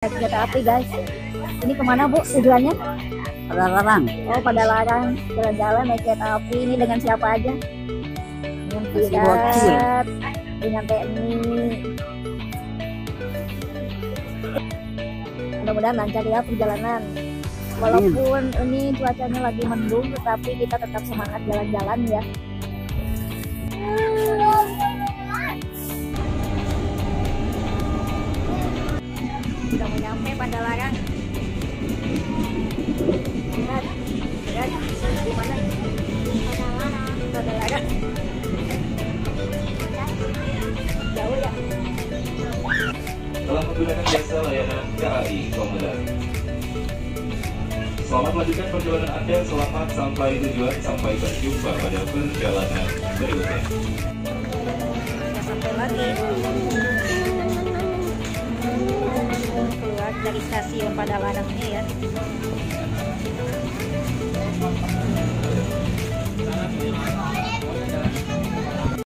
Naik kereta api guys. Ini kemana Bu tujuannya? Larang. Oh pada Larang, jalan-jalan naik kereta api. Ini dengan siapa aja? Dengan Fidat, dengan TNI. Mudah-mudahan lancar ya perjalanan. Walaupun ini cuacanya lagi mendung, tetapi kita tetap semangat jalan-jalan ya. Sudah mau nyampe pada Larang. Lihat, di mana? Pada Larang. Jauh ya. Telah menggunakan jasa layanan KAI Komuter. Selamat melanjutkan perjalanan Anda, selamat sampai tujuan, sampai berjumpa pada perjalanan berikutnya. Kita sampai lagi. Keluar dari stasiun pada Larang ini ya.